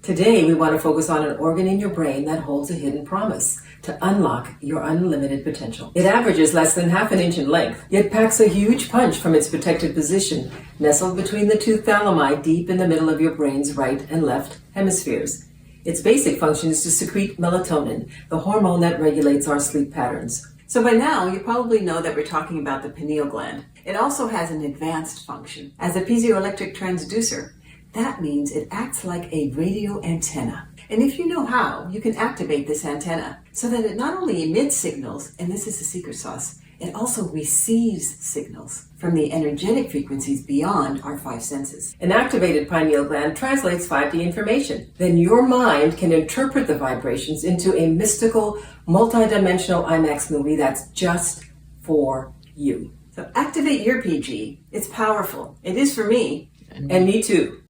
Today, we want to focus on an organ in your brain that holds a hidden promise to unlock your unlimited potential. It averages less than half an inch in length, yet packs a huge punch from its protected position, nestled between the two thalami deep in the middle of your brain's right and left hemispheres. Its basic function is to secrete melatonin, the hormone that regulates our sleep patterns. So by now, you probably know that we're talking about the pineal gland. It also has an advanced function. As a piezoelectric transducer, that means it acts like a radio antenna. And if you know how, you can activate this antenna so that it not only emits signals, and this is the secret sauce, it also receives signals from the energetic frequencies beyond our five senses. An activated pineal gland translates 5D information. Then your mind can interpret the vibrations into a mystical, multidimensional IMAX movie that's just for you. So activate your PG. It's powerful. It is for me, and me too.